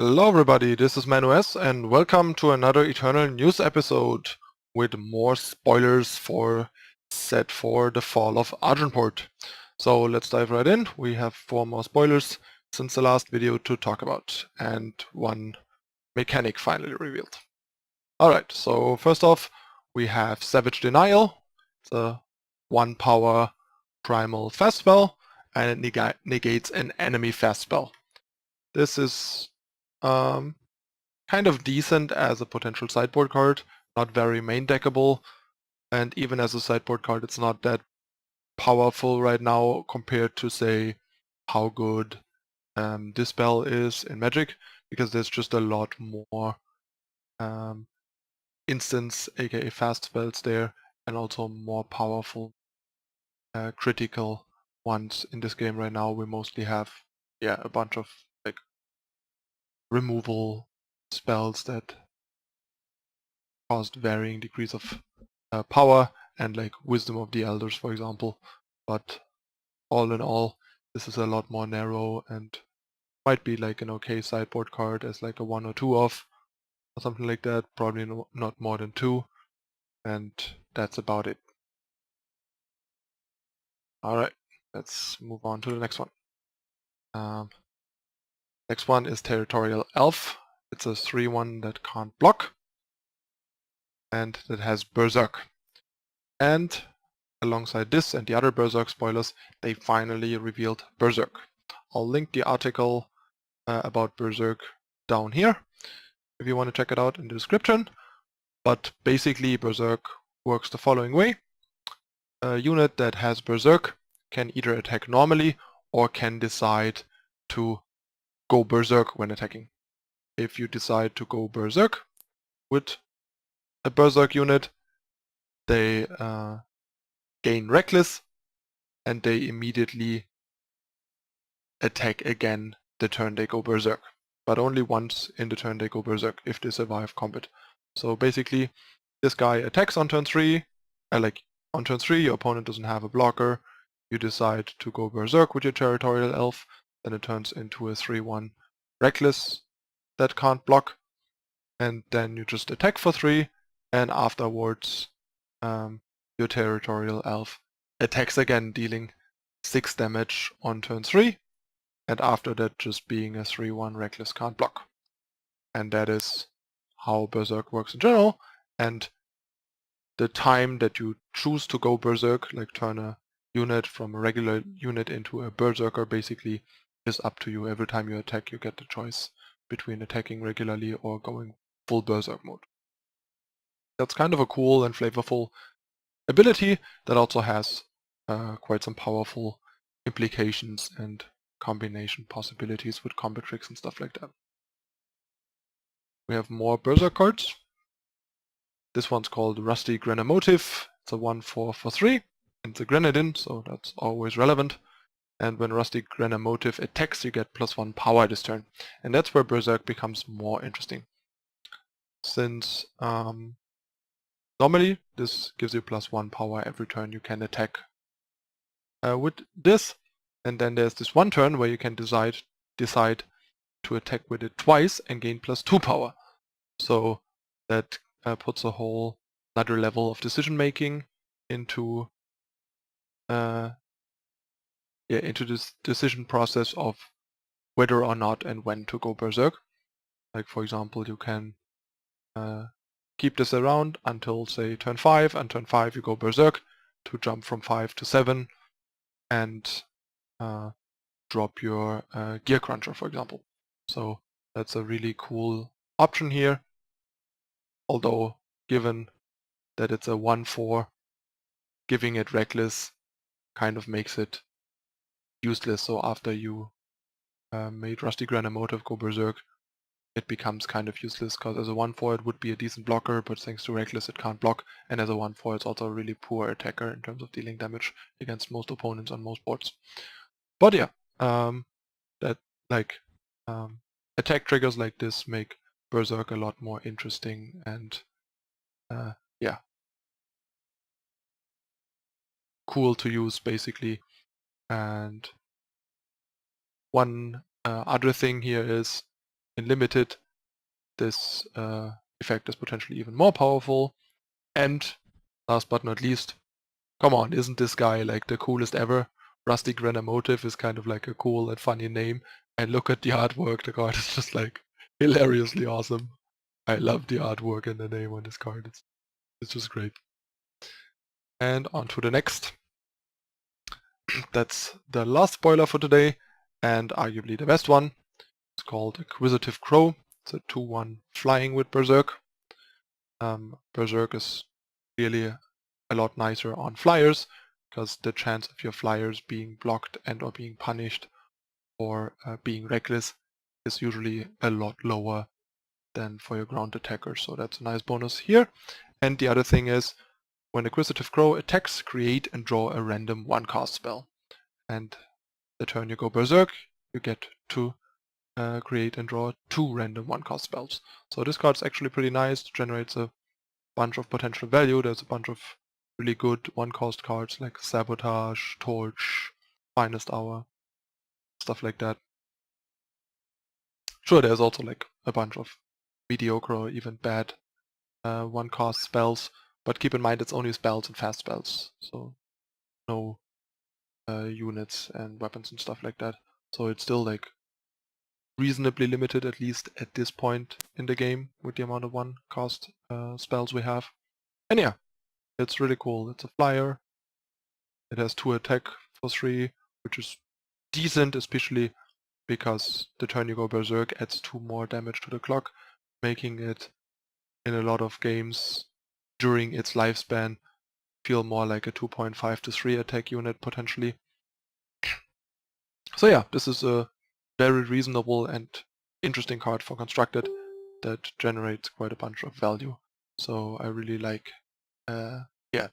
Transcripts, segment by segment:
Hello everybody, this is ManuS and welcome to another Eternal News episode with more spoilers for Set 4 The Fall of Argenport. So let's dive right in. We have 4 more spoilers since the last video to talk about and one mechanic finally revealed. Alright, so first off we have Savage Denial. It's a 1 power primal fast spell and it negates an enemy fast spell. This is kind of decent as a potential sideboard card, not very main deckable, and even as a sideboard card it's not that powerful right now compared to, say, how good this spell is in Magic, because there's just a lot more instance, aka fast spells there, and also more powerful critical ones in this game right now. We mostly have a bunch of like removal spells that caused varying degrees of power, and like Wisdom of the Elders, for example. But all in all, this is a lot more narrow and might be like an okay sideboard card as like a 1 or 2 off or something like that. Probably not more than 2, and that's about it. Alright, let's move on to the next one. Next one is Territorial Elf. It's a 3/1 that can't block and that has Berserk. And alongside this and the other Berserk spoilers, they finally revealed Berserk. I'll link the article about Berserk down here if you want to check it out in the description. But basically Berserk works the following way. A unit that has Berserk can either attack normally or can decide to go Berserk when attacking. If you decide to go Berserk with a Berserk unit, they gain Reckless and they immediately attack again the turn they go Berserk. But only once in the turn they go Berserk if they survive combat. So basically, this guy attacks on turn 3, on turn 3 your opponent doesn't have a blocker, you decide to go Berserk with your Territorial Elf, then it turns into a 3/1 Reckless that can't block, and then you just attack for 3, and afterwards your Territorial Elf attacks again, dealing 6 damage on turn 3, and after that just being a 3/1 Reckless can't block. And that is how Berserk works in general, and the time that you choose to go Berserk, like turn a unit from a regular unit into a Berserker, basically is up to you. Every time you attack you get the choice between attacking regularly or going full Berserk mode. That's kind of a cool and flavorful ability that also has quite some powerful implications and combination possibilities with combat tricks and stuff like that. We have more Berserk cards. This one's called Rusty Grenamotive. It's a 1/4 for 3. It's a Grenadin, so that's always relevant. And when Rusty Grenamotive attacks, you get +1 power this turn. And that's where Berserk becomes more interesting. Since normally this gives you +1 power every turn you can attack with this. And then there's this one turn where you can decide to attack with it twice and gain +2 power. So that puts a whole another level of decision making into this decision process of whether or not and when to go Berserk. Like for example, you can keep this around until say turn 5, and turn 5 you go Berserk to jump from 5 to 7 and drop your Gear Cruncher, for example. So that's a really cool option here, although given that it's a 1/4, giving it Reckless kind of makes it useless. So after you made Rusty Grenamotive go Berserk, it becomes kind of useless, because as a 1/4 it would be a decent blocker, but thanks to Reckless it can't block, and as a 1/4 it's also a really poor attacker in terms of dealing damage against most opponents on most boards. But yeah, attack triggers like this make Berserk a lot more interesting and cool to use basically. And one other thing here is In limited, this effect is potentially even more powerful. And last but not least, come on, isn't this guy like the coolest ever? Rusty Grenamotive is kind of like a cool and funny name. And look at the artwork, the card is just like hilariously awesome. I love the artwork and the name on this card. It's just great. And on to the next. That's the last spoiler for today, and arguably the best one. It's called Acquisitive Crow. It's a 2/1 flying with Berserk. Berserk is really a lot nicer on flyers, because the chance of your flyers being blocked and or being punished or being reckless is usually a lot lower than for your ground attackers, so that's a nice bonus here. And the other thing is, when Acquisitive Crow attacks, create and draw a random 1-cost spell. And the turn you go Berserk, you get to create and draw 2 random 1-cost spells. So this card's actually pretty nice, generates a bunch of potential value. There's a bunch of really good 1-cost cards like Sabotage, Torch, Finest Hour, stuff like that. Sure, there's also like a bunch of mediocre or even bad 1-cost spells, but keep in mind it's only spells and fast spells, so no units and weapons and stuff like that. So it's still like reasonably limited, at least at this point in the game, with the amount of 1-cost spells we have. And yeah, it's really cool. It's a flyer. It has 2 attack for 3, which is decent, especially because the turn you go Berserk adds 2 more damage to the clock, making it in a lot of games during its lifespan feel more like a 2.5 to 3 attack unit potentially. So yeah, this is a very reasonable and interesting card for Constructed that generates quite a bunch of value. So I really like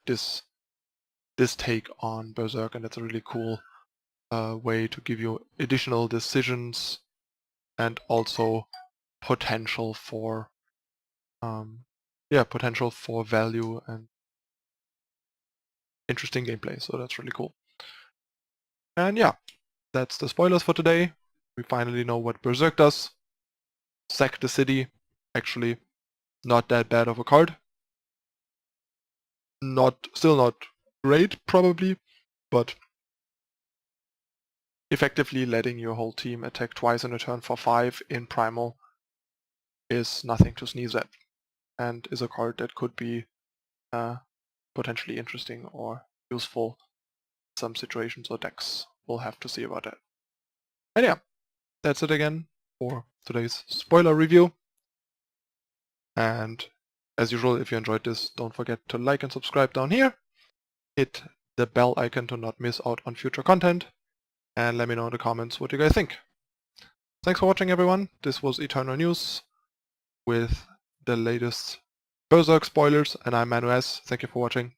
this take on Berserk, and it's a really cool way to give you additional decisions and also potential for potential for value and interesting gameplay. So that's really cool. And yeah, that's the spoilers for today. We finally know what Berserk does. Sack the city. Actually, not that bad of a card. Still not great, probably, but effectively letting your whole team attack twice in a turn for 5 in Primal is nothing to sneeze at, and is a card that could be potentially interesting or useful in some situations or decks. We'll have to see about that. And yeah, that's it again for today's spoiler review. And as usual, if you enjoyed this, don't forget to like and subscribe down here. Hit the bell icon to not miss out on future content. And let me know in the comments what you guys think. Thanks for watching, everyone. This was Eternal News with the latest Berserk spoilers, and I'm Manuez. Thank you for watching.